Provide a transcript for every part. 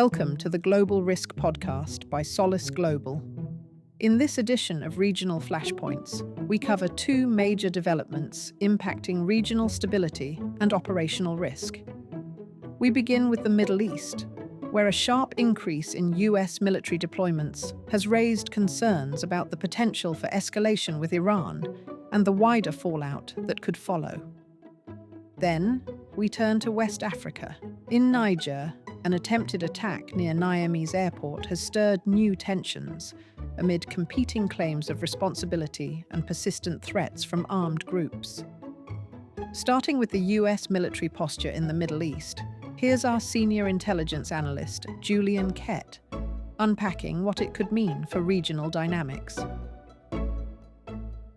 Welcome to the Global Risk Podcast by Solace Global. In this edition of Regional Flashpoints, we cover two major developments impacting regional stability and operational risk. We begin with the Middle East, where a sharp increase in US military deployments has raised concerns about the potential for escalation with Iran and the wider fallout that could follow. Then, we turn to West Africa. In Niger, an attempted attack near Niamey's airport has stirred new tensions amid competing claims of responsibility and persistent threats from armed groups. Starting with the US military posture in the Middle East, here's our senior intelligence analyst, Julian Kett, unpacking what it could mean for regional dynamics.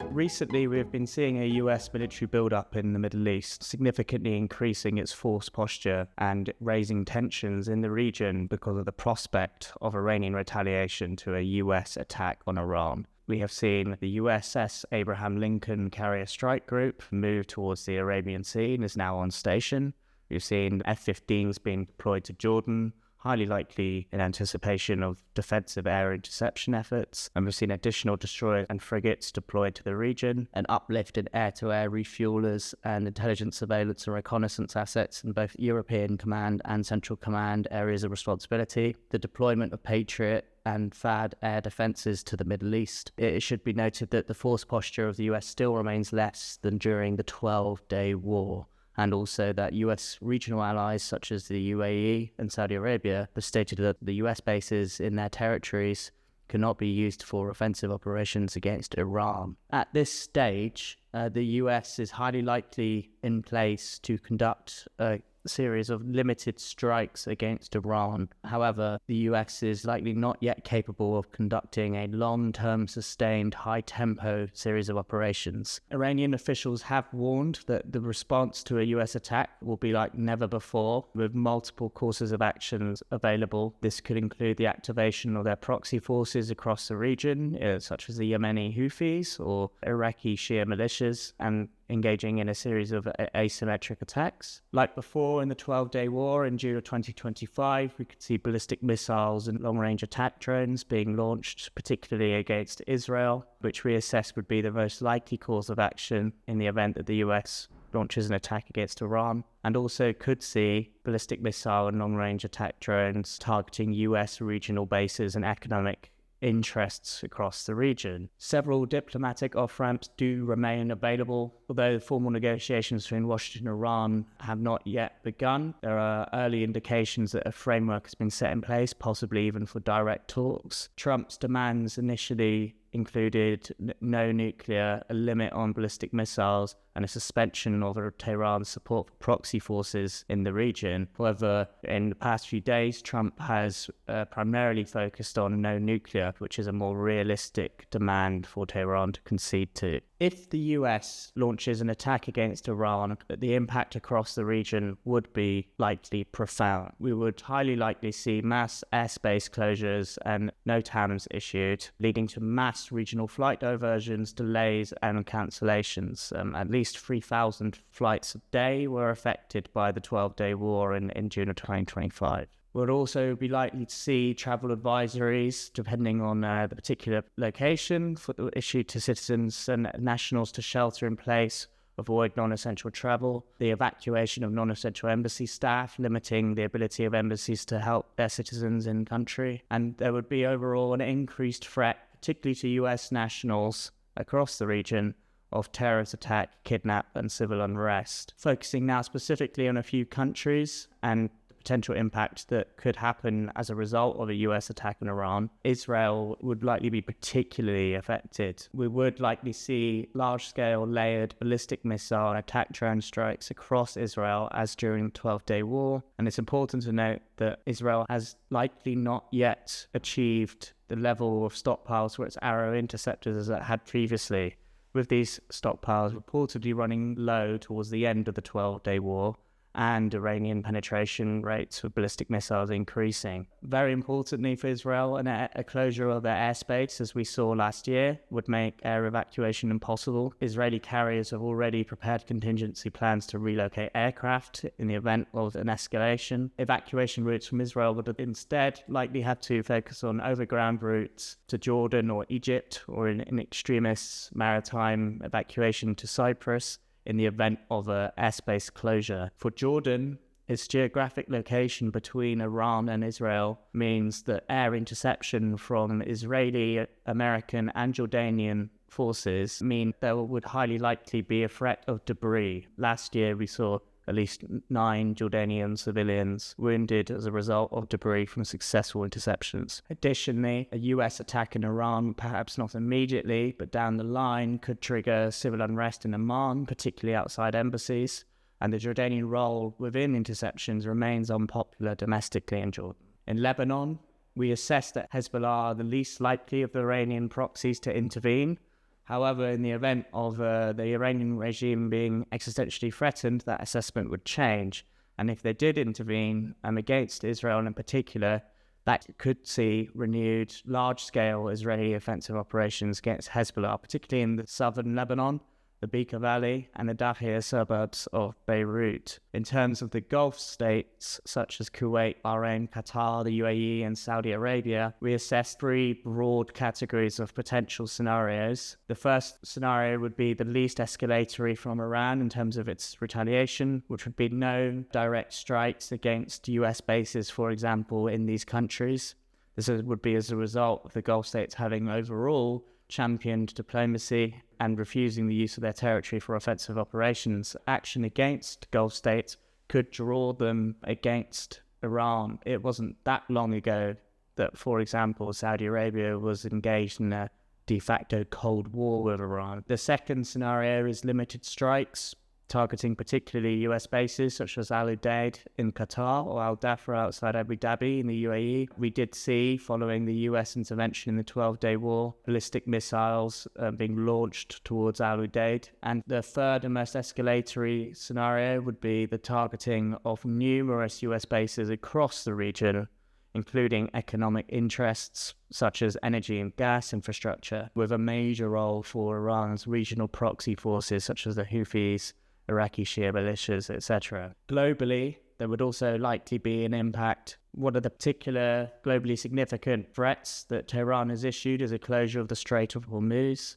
Recently, we've been seeing a US military build-up in the Middle East, significantly increasing its force posture and raising tensions in the region because of the prospect of Iranian retaliation to a US attack on Iran. We have seen the USS Abraham Lincoln carrier strike group move towards the Arabian Sea and is now on station. We've seen F-15s being deployed to Jordan, highly likely in anticipation of defensive air interception efforts. And we've seen additional destroyers and frigates deployed to the region, an uplift in air-to-air refuelers and intelligence surveillance and reconnaissance assets in both European Command and Central Command areas of responsibility, the deployment of Patriot and THAAD air defences to the Middle East. It should be noted that the force posture of the US still remains less than during the 12-day war, and also that US regional allies such as the UAE and Saudi Arabia have stated that the US bases in their territories cannot be used for offensive operations against Iran. At this stage, the US is highly likely in place to conduct a series of limited strikes against Iran. However, the US is likely not yet capable of conducting a long-term sustained high-tempo series of operations. Iranian officials have warned that the response to a US attack will be like never before, with multiple courses of actions available. This could include the activation of their proxy forces across the region, such as the Yemeni Houthis or Iraqi Shia militias, and engaging in a series of asymmetric attacks. Like before in the 12-day war in June of 2025, we could see ballistic missiles and long-range attack drones being launched, particularly against Israel, which we assess would be the most likely course of action in the event that the US launches an attack against Iran, and also could see ballistic missile and long-range attack drones targeting US regional bases and economic interests across the region. Several diplomatic off-ramps do remain available, although formal negotiations between Washington and Iran have not yet begun. There are early indications that a framework has been set in place, possibly even for direct talks. Trump's demands initially included no nuclear, a limit on ballistic missiles, and a suspension of Tehran's support for proxy forces in the region. However, in the past few days, Trump has primarily focused on no nuclear, which is a more realistic demand for Tehran to concede to. If the US launches an attack against Iran, the impact across the region would be likely profound. We would highly likely see mass airspace closures and NOTAMs issued, leading to mass regional flight diversions, delays and cancellations. At least 3,000 flights a day were affected by the 12-day war in June of 2025. We'll also be likely to see travel advisories, depending on the particular location, issued to citizens and nationals to shelter in place, avoid non-essential travel, the evacuation of non-essential embassy staff, limiting the ability of embassies to help their citizens in country. And there would be overall an increased threat, particularly to US nationals across the region, of terrorist attack, kidnap and civil unrest. Focusing now specifically on a few countries and potential impact that could happen as a result of a US attack on Iran, Israel would likely be particularly affected. We would likely see large-scale layered ballistic missile and attack drone strikes across Israel as during the 12-day war. And it's important to note that Israel has likely not yet achieved the level of stockpiles for its Arrow interceptors as it had previously, with these stockpiles reportedly running low towards the end of the 12-day war, and Iranian penetration rates with ballistic missiles increasing. Very importantly for Israel, a closure of their airspace, as we saw last year, would make air evacuation impossible. Israeli carriers have already prepared contingency plans to relocate aircraft in the event of an escalation. Evacuation routes from Israel would instead likely have to focus on overground routes to Jordan or Egypt, or in extremis maritime evacuation to Cyprus, in the event of an airspace closure. For Jordan, its geographic location between Iran and Israel means that air interception from Israeli, American and Jordanian forces mean there would highly likely be a threat of debris. Last year we saw at least 9 Jordanian civilians wounded as a result of debris from successful interceptions. Additionally, a US attack in Iran, perhaps not immediately, but down the line, could trigger civil unrest in Oman, particularly outside embassies, and the Jordanian role within interceptions remains unpopular domestically in Jordan. In Lebanon, we assess that Hezbollah are the least likely of the Iranian proxies to intervene. However, in the event of the Iranian regime being existentially threatened, that assessment would change. And if they did intervene, against Israel in particular, that could see renewed large-scale Israeli offensive operations against Hezbollah, particularly in the southern Lebanon, the Bekaa Valley, and the Dahia suburbs of Beirut. In terms of the Gulf states, such as Kuwait, Bahrain, Qatar, the UAE, and Saudi Arabia, we assessed 3 broad categories of potential scenarios. The first scenario would be the least escalatory from Iran in terms of its retaliation, which would be no direct strikes against US bases, for example, in these countries. This would be as a result of the Gulf states having overall championed diplomacy and refusing the use of their territory for offensive operations. Action against Gulf states could draw them against Iran. It wasn't that long ago that, for example, Saudi Arabia was engaged in a de facto Cold War with Iran. The second scenario is limited strikes, targeting particularly US bases such as Al Udeid in Qatar or Al Dhafra outside Abu Dhabi in the UAE. We did see, following the US intervention in the 12-day war, ballistic missiles being launched towards Al Udeid. And the third and most escalatory scenario would be the targeting of numerous US bases across the region, including economic interests such as energy and gas infrastructure, with a major role for Iran's regional proxy forces such as the Houthis, Iraqi Shia militias, etc. Globally, there would also likely be an impact. One of the particular globally significant threats that Tehran has issued is a closure of the Strait of Hormuz,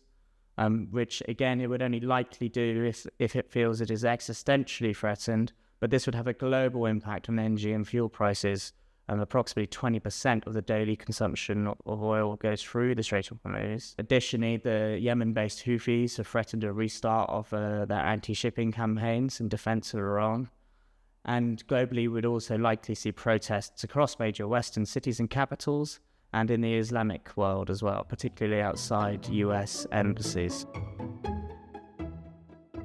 which again it would only likely do if it feels it is existentially threatened, but this would have a global impact on energy and fuel prices. Approximately 20% of the daily consumption of oil goes through the Strait of Hormuz. Additionally, the Yemen-based Houthis have threatened a restart of their anti-shipping campaigns in defense of Iran. And globally, we'd also likely see protests across major Western cities and capitals, and in the Islamic world as well, particularly outside US embassies.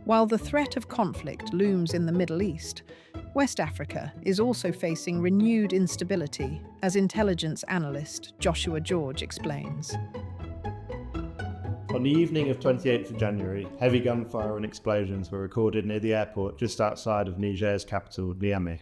While the threat of conflict looms in the Middle East, West Africa is also facing renewed instability, as intelligence analyst Joshua George explains. On the evening of 28th of January, heavy gunfire and explosions were recorded near the airport just outside of Niger's capital, Niamey.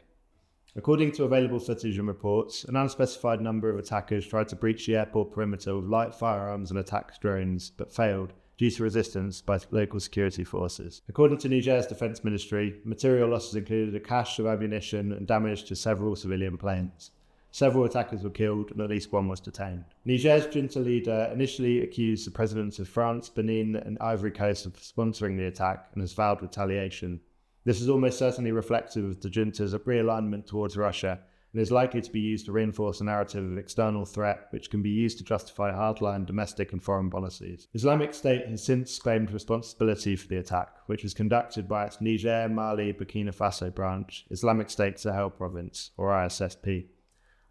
According to available footage and reports, an unspecified number of attackers tried to breach the airport perimeter with light firearms and attack drones, but failed due to resistance by local security forces. According to Niger's defense ministry, material losses included a cache of ammunition and damage to several civilian planes. Several attackers were killed and at least one was detained. Niger's junta leader initially accused the presidents of France, Benin and Ivory Coast of sponsoring the attack and has vowed retaliation. This is almost certainly reflective of the junta's realignment towards Russia and is likely to be used to reinforce a narrative of external threat which can be used to justify hardline domestic and foreign policies. Islamic State has since claimed responsibility for the attack, which was conducted by its Niger, Mali, Burkina Faso branch, Islamic State Sahel Province, or ISSP.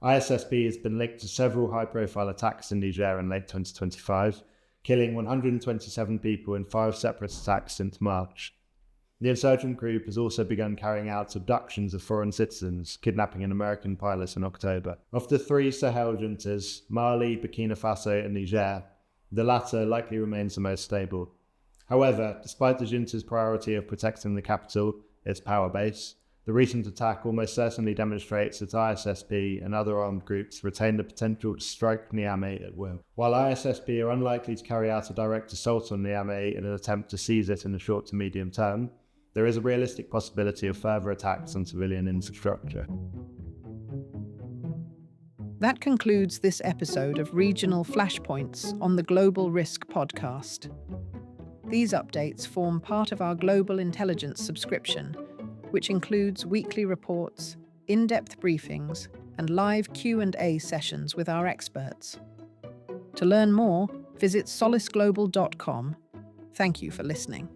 ISSP has been linked to several high-profile attacks in Niger in late 2025, killing 127 people in 5 separate attacks since March. The insurgent group has also begun carrying out abductions of foreign citizens, kidnapping an American pilot in October. Of the 3 Sahel juntas, Mali, Burkina Faso and Niger, the latter likely remains the most stable. However, despite the junta's priority of protecting the capital, its power base, The recent attack almost certainly demonstrates that ISSP and other armed groups retain the potential to strike Niamey at will. While ISSP are unlikely to carry out a direct assault on Niamey in an attempt to seize it in the short to medium term, there is a realistic possibility of further attacks on civilian infrastructure. That concludes this episode of Regional Flashpoints on the Global Risk Podcast. These updates form part of our Global Intelligence subscription, which includes weekly reports, in-depth briefings, and live Q&A sessions with our experts. To learn more, visit solisglobal.com. Thank you for listening.